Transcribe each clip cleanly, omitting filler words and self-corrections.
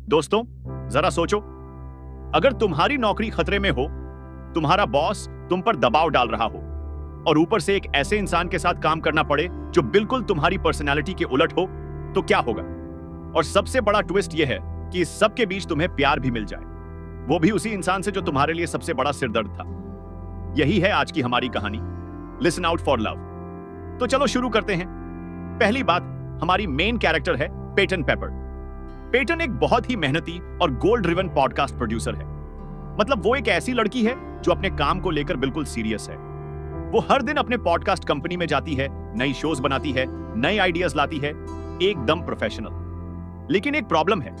दोस्तों, जरा सोचो, अगर तुम्हारी नौकरी खतरे में हो, तुम्हारा बॉस तुम पर दबाव डाल रहा हो और ऊपर से एक ऐसे इंसान के साथ काम करना पड़े जो बिल्कुल तुम्हारी पर्सनैलिटी के उलट हो, तो क्या होगा? और सबसे बड़ा ट्विस्ट यह है कि इस सब के बीच तुम्हें प्यार भी मिल जाए, वो भी उसी इंसान से जो तुम्हारे लिए सबसे बड़ा सिरदर्द था। यही है आज की हमारी कहानी, लिसन आउट फॉर लव। तो चलो शुरू करते हैं। पहली बात, हमारी मेन कैरेक्टर है पेटन पेपर। पेटन एक बहुत ही मेहनती और गोल ड्रिवन पॉडकास्ट प्रोड्यूसर है। मतलब वो एक ऐसी लड़की है जो अपने काम को लेकर बिल्कुल सीरियस है। वो हर दिन अपने पॉडकास्ट कंपनी में जाती है, नई शोज बनाती है, नए आइडियाज लाती है, एकदम प्रोफेशनल। लेकिन एक प्रॉब्लम है,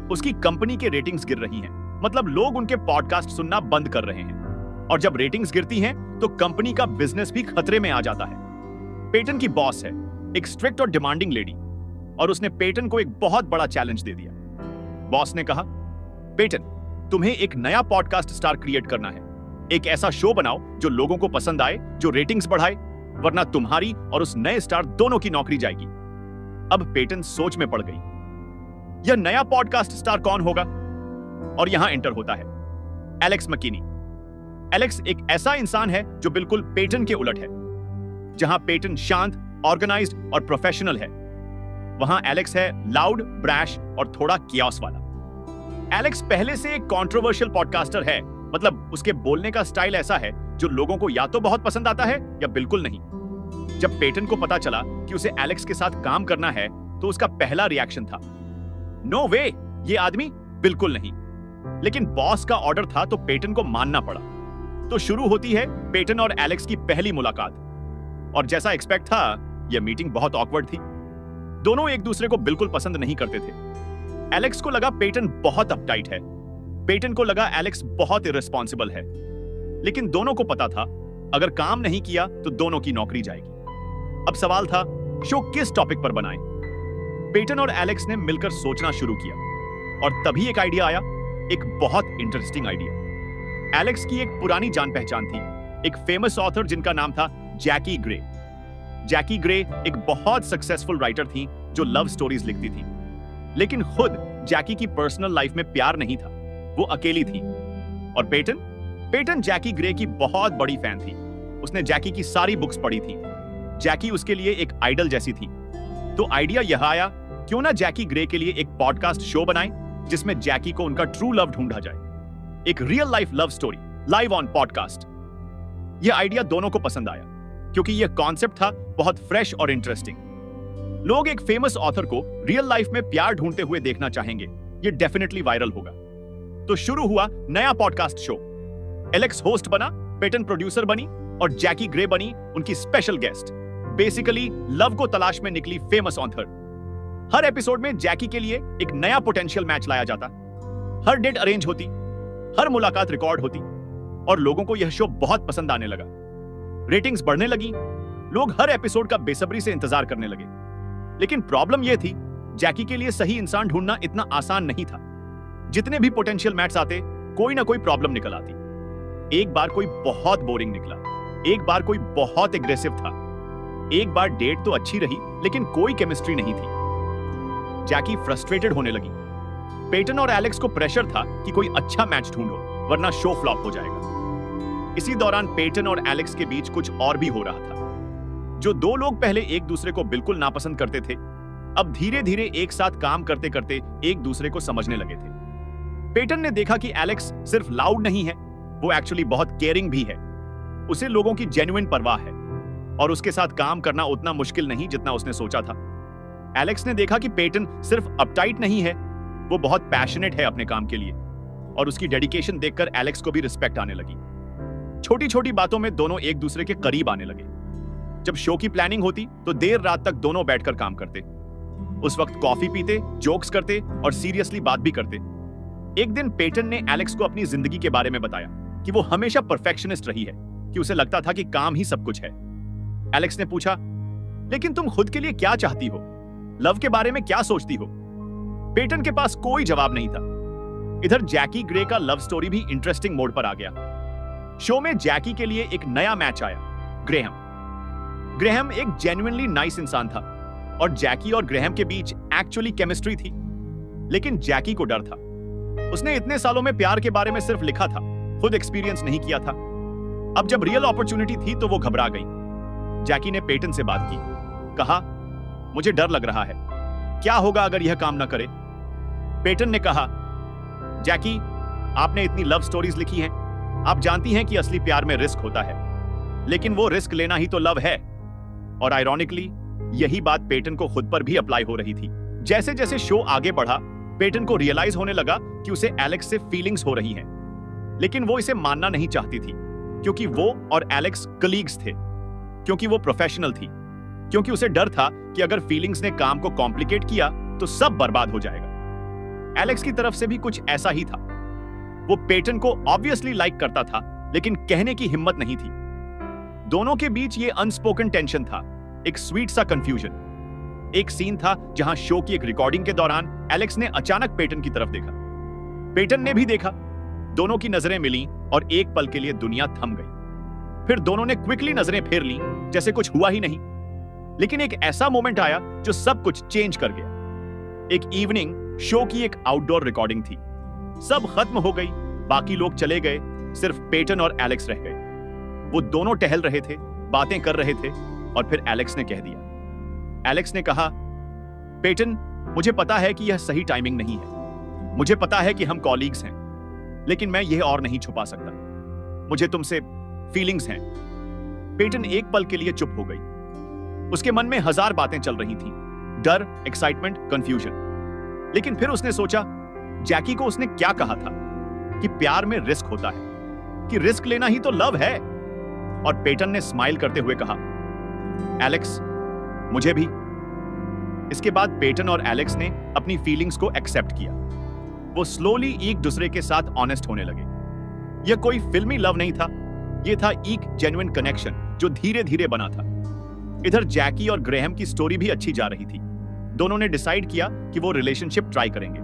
उसकी कंपनी के रेटिंग्स गिर रही हैं। मतलब लोग उनके पॉडकास्ट सुनना बंद कर रहे हैं और जब रेटिंग्स गिरती हैं तो कंपनी का बिजनेस भी खतरे में आ जाता है। पेटन की बॉस है एक स्ट्रिक्ट और डिमांडिंग लेडी और उसने पेटन को एक बहुत बड़ा चैलेंज दे दिया। बॉस ने कहा, पेटन, तुम्हें एक नया पॉडकास्ट स्टार क्रिएट करना है। एक ऐसा शो बनाओ जो लोगों को पसंद आए, जो रेटिंग्स बढ़ाए, वरना तुम्हारी और उस नए स्टार दोनों की नौकरी जाएगी। अब पेटन सोच में पड़ गई। यह नया पॉडकास्ट स्टार कौन होगा? और यहां एंटर होता है एलेक्स मैकिनी। एलेक्स एक ऐसा इंसान है जो बिल्कुल पेटन के उलट है। जहां पेटन शांत, ऑर्गेनाइज्ड और प्रोफेशनल है, वहां एलेक्स है लाउड, ब्रैश और थोड़ा कियोस वाला। एलेक्स पहले से एक कंट्रोवर्शियल पॉडकास्टर है। मतलब उसके बोलने का स्टाइल ऐसा है जो लोगों को या तो बहुत पसंद आता है या बिल्कुल नहीं। जब पेटन को पता चला कि उसे एलेक्स के साथ काम करना है तो उसका पहला रिएक्शन था, नो वे, ये आदमी बिल्कुल नहीं। लेकिन बॉस का ऑर्डर था तो पेटन को मानना पड़ा। तो शुरू होती है पेटन और एलेक्स की पहली मुलाकात। और जैसा एक्सपेक्ट था, यह मीटिंग बहुत ऑकवर्ड थी। दोनों एक दूसरे को बिल्कुल पसंद नहीं करते थे। एलेक्स को लगा पेटन बहुत अपटाइट है, पेटन को लगा एलेक्स बहुत इररिस्पॉन्सिबल है। लेकिन दोनों को पता था, अगर काम नहीं किया तो दोनों की नौकरी जाएगी। अब सवाल था, शो किस टॉपिक पर बनाएं? पेटन और एलेक्स ने मिलकर सोचना शुरू किया और तभी एक आइडिया आया, एक बहुत इंटरेस्टिंग आइडिया। एलेक्स की एक पुरानी जान पहचान थी, एक फेमस ऑथर जिनका नाम था जैकी ग्रे। जैकी ग्रे एक बहुत सक्सेसफुल राइटर थी जो लव स्टोरीज लिखती थी। लेकिन खुद जैकी की पर्सनल लाइफ में प्यार नहीं था, वो अकेली थी। और पेटन जैकी ग्रे की बहुत बड़ी फैन थी। उसने जैकी की सारी बुक्स पढ़ी थी। जैकी उसके लिए एक आइडल जैसी थी। तो आइडिया यह आया, क्यों ना जैकी ग्रे के लिए एक पॉडकास्ट शो बनाएं जिसमें जैकी को उनका ट्रू लव ढूंढा जाए। एक real life love story live on podcast. यह आइडिया दोनों को पसंद आया क्योंकि यह कॉन्सेप्ट था बहुत फ्रेश और इंटरेस्टिंग। लोग एक फेमस ऑथर को रियल लाइफ में प्यार ढूंढते हुए देखना चाहेंगे, यह डेफिनेटली वायरल होगा। तो शुरू हुआ नया पॉडकास्ट शो। एलेक्स होस्ट बना, पेटन प्रोड्यूसर बनी और जैकी ग्रे बनी उनकी स्पेशल गेस्ट। बेसिकली लव को तलाश में निकली फेमस ऑथर। हर एपिसोड में जैकी के लिए एक नया पोटेंशियल मैच लाया जाता। हर डेट अरेंज होती, हर मुलाकात रिकॉर्ड होती और लोगों को यह शो बहुत पसंद आने लगा। रेटिंग्स बढ़ने लगी, लोग हर एपिसोड का बेसब्री से इंतजार करने लगे। लेकिन प्रॉब्लम यह थी, जैकी के लिए सही इंसान ढूंढना इतना आसान नहीं था। जितने भी पोटेंशियल मैच आते, कोई ना कोई प्रॉब्लम निकल आती। एक बार कोई बहुत बोरिंग निकला, एक बार कोई बहुत एग्रेसिव था, एक बार डेट तो अच्छी रही लेकिन कोई केमिस्ट्री नहीं थी। जैकी फ्रस्ट्रेटेड होने लगी। पेटन और एलेक्स को प्रेशर था कि कोई अच्छा मैच ढूंढो वरना शो फ्लॉप हो जाएगा। इसी दौरान पेटन और एलेक्स के बीच कुछ और भी हो रहा था। जो दो लोग पहले एक दूसरे को बिल्कुल नापसंद करते थे, अब धीरे धीरे एक साथ काम करते करते एक दूसरे को समझने लगे थे। पेटन ने देखा कि एलेक्स सिर्फ लाउड नहीं है, वो एक्चुअली बहुत केयरिंग भी है। उसे लोगों की जेन्युइन परवाह है और उसके साथ काम करना उतना मुश्किल नहीं जितना उसने सोचा था। एलेक्स ने देखा कि पेटन सिर्फ अपटाइट नहीं है, वो बहुत पैशनेट है अपने काम के लिए और उसकी डेडिकेशन देखकर एलेक्स को भी रिस्पेक्ट आने लगी। छोटी छोटी बातों में दोनों एक दूसरे के करीब आने लगे। जब शो की प्लानिंग होती तो देर रात तक दोनों बैठकर काम करते। उस वक्त कॉफी पीते, जोक्स करते और सीरियसली बात भी करते। एक दिन पेटन ने एलेक्स को अपनी जिंदगी के बारे में बताया कि वो हमेशा परफेक्शनिस्ट रही है, कि उसे लगता था कि काम ही सब कुछ है। एलेक्स ने पूछा, लेकिन तुम खुद के लिए क्या चाहती हो? लव के बारे में क्या सोचती हो? पेटन के पास कोई जवाब नहीं था। इधर जैकी ग्रे का लव स्टोरी भी इंटरेस्टिंग मोड पर आ गया। शो में जैकी के लिए एक नया मैच आया, ग्रेहम एक जेन्युइनली नाइस इंसान था और जैकी और ग्रेहम के बीच एक्चुअली केमिस्ट्री थी। लेकिन जैकी को डर था। उसने इतने सालों में प्यार के बारे में सिर्फ लिखा था, खुद एक्सपीरियंस नहीं किया था। अब जब रियल अपॉर्चुनिटी थी तो वो घबरा गई। जैकी ने पेटन से बात की, कहा, मुझे डर लग रहा है, क्या होगा अगर यह काम ना करे? पेटन ने कहा, जैकी, आपने इतनी लव स्टोरीज लिखी हैं, आप जानती हैं कि असली प्यार में रिस्क होता है, लेकिन वो रिस्क लेना ही तो लव है। और आयरॉनिकली यही बात पेटन को खुद पर भी अप्लाई हो रही थी। जैसे जैसे शो आगे बढ़ा, पेटन को रियलाइज होने लगा कि उसे एलेक्स से फीलिंग्स हो रही हैं, लेकिन वो इसे मानना नहीं चाहती थी, क्योंकि वो और एलेक्स कलीग्स थे, क्योंकि वो प्रोफेशनल थी, क्योंकि उसे डर था कि अगर फीलिंग्स ने काम को कॉम्प्लिकेट किया तो सब बर्बाद हो जाएगा। एलेक्स की तरफ से भी कुछ ऐसा ही था। वो पेटन को ऑब्वियसली लाइक करता था, लेकिन कहने की हिम्मत नहीं थी। दोनों के बीच ये अनस्पोकन टेंशन था, एक स्वीट सा कंफ्यूजन। एक सीन था जहां शो की एक रिकॉर्डिंग के दौरान एलेक्स ने अचानक पेटन की तरफ देखा। पेटन ने भी देखा, दोनों की नजरें मिली और एक पल के लिए दुनिया थम गई। फिर दोनों ने क्विकली नजरें फेर ली, जैसे कुछ हुआ ही नहीं। लेकिन एक ऐसा मोमेंट आया जो सब कुछ चेंज कर गया। एक इवनिंग शो की एक आउटडोर रिकॉर्डिंग थी। सब खत्म हो गई, बाकी लोग चले गए, सिर्फ पेटन और एलेक्स रह गए। वो दोनों टहल रहे थे, बातें कर रहे थे, और फिर एलेक्स ने कह दिया। एलेक्स ने कहा, पेटन, मुझे पता है कि यह सही टाइमिंग नहीं है, मुझे पता है कि हम कॉलीग्स हैं, लेकिन मैं यह और नहीं छुपा सकता, मुझे तुमसे फीलिंग्स हैं। पेटन एक पल के लिए चुप हो गई। उसके मन में हजार बातें चल रही थीं, डर, एक्साइटमेंट, कंफ्यूजन। लेकिन फिर उसने सोचा, जैकी को उसने क्या कहा था कि प्यार में रिस्क होता है, कि रिस्क लेना ही तो लव है। और पेटन ने स्माइल करते हुए कहा, एलेक्स, मुझे भी। इसके बाद पेटन और एलेक्स ने अपनी फीलिंग्स को एक्सेप्ट किया। वो स्लोली एक दूसरे के साथ ऑनेस्ट होने लगे। यह कोई फिल्मी लव नहीं था, यह था एक जेन्युइन कनेक्शन जो धीरे धीरे बना था। इधर जैकी और ग्रेहम की स्टोरी भी अच्छी जा रही थी। दोनों ने डिसाइड किया कि वो रिलेशनशिप ट्राई करेंगे,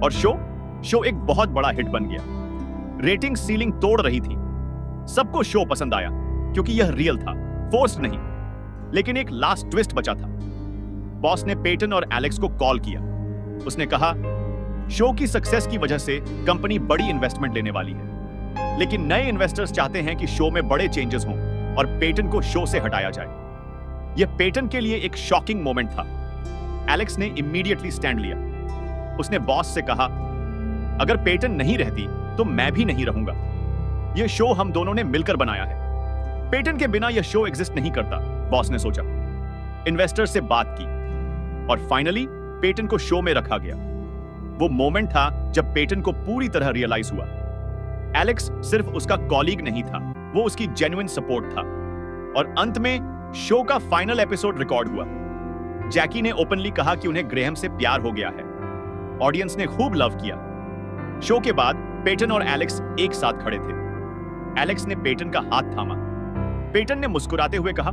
और शो एक बहुत बड़ा हिट बन गया। रेटिंग सीलिंग तोड़ रही थी। सबको शो पसंद आया, क्योंकि यह रियल था, फोर्स्ड नहीं। लेकिन एक लास्ट ट्विस्ट बचा था। बॉस ने पेटन और एलेक्स को कॉल किया। उसने कहा, शो की सक्सेस की वजह से कंपनी बड़ी इन्वेस्टमेंट लेने वाली है, लेकिन नए इन्वेस्टर्स चाहते हैं कि शो में बड़े चेंजेस हों और पेटन को शो से हटाया जाए। यह पेटन के लिए एक शॉकिंग मोमेंट था। एलेक्स ने इमीडिएटली स्टैंड लिया। उसने बॉस से कहा, अगर पेटन नहीं रहती तो मैं भी नहीं रहूंगा। यह शो हम दोनों ने मिलकर बनाया है, पेटन के बिना यह शो एग्जिस्ट नहीं करता। बॉस ने सोचा, इन्वेस्टर से बात की, और फाइनली पेटन को शो में रखा गया। वो मोमेंट था जब पेटन को पूरी तरह रियलाइज हुआ, एलेक्स सिर्फ उसका कॉलीग नहीं था, वो उसकी जेन्युइन सपोर्ट था। और अंत में शो का फाइनल एपिसोड रिकॉर्ड हुआ। जैकी ने ओपनली कहा कि उन्हें ग्रेहम से प्यार हो गया है। ऑडियंस ने खूब लव किया। शो के बाद पेटन और एलेक्स एक साथ खड़े थे। एलेक्स ने पेटन का हाथ थामा। पेटन ने मुस्कुराते हुए कहा,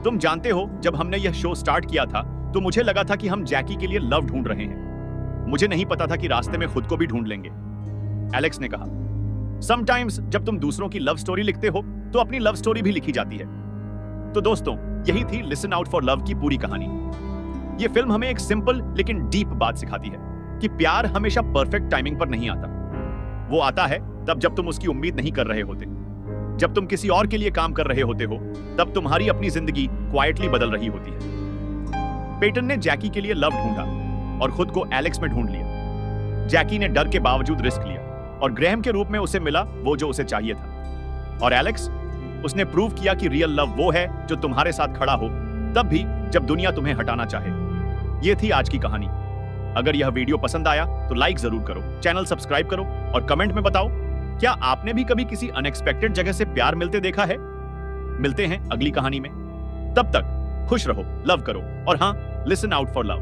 तुम जानते हो, जब हमने यह शो स्टार्ट किया था तो मुझे लगा था कि हम जैकी के लिए लव ढूंढ रहे हैं। मुझे नहीं पता था कि रास्ते में खुद को भी ढूंढ लेंगे। एलेक्स ने कहा, समटाइम्स जब तुम दूसरों की लव स्टोरी लिखते हो तो अपनी लव स्टोरी भी लिखी जाती है। तो दोस्तों, यही थी लिसन आउट फॉर लव की पूरी कहानी। यह फिल्म हमें एक सिंपल लेकिन डीप बात सिखाती है कि प्यार हमेशा परफेक्ट टाइमिंग पर नहीं आता। वो आता है तब जब तुम उसकी उम्मीद नहीं कर रहे होते। जब तुम किसी और के लिए काम कर रहे होते हो, तब तुम्हारी अपनी जिंदगी क्वाइटली बदल रही होती है। पेटन ने जैकी के लिए लव ढूंढा और खुद को एलेक्स में ढूंढ लिया। जैकी ने डर के बावजूद रिस्क लिया और ग्रेहम के रूप में उसे मिला वो जो उसे चाहिए था। और एलेक्स, उसने प्रूव किया कि रियल लव वो है जो तुम्हारे साथ खड़ा हो, तब भी जब दुनिया तुम्हें हटाना चाहे। ये थी आज की कहानी। अगर यह वीडियो पसंद आया तो लाइक जरूर करो, चैनल सब्सक्राइब करो और कमेंट में बताओ, क्या आपने भी कभी किसी अनएक्सपेक्टेड जगह से प्यार मिलते देखा है? मिलते हैं अगली कहानी में। तब तक खुश रहो, लव करो और हाँ, लिसन आउट फॉर लव।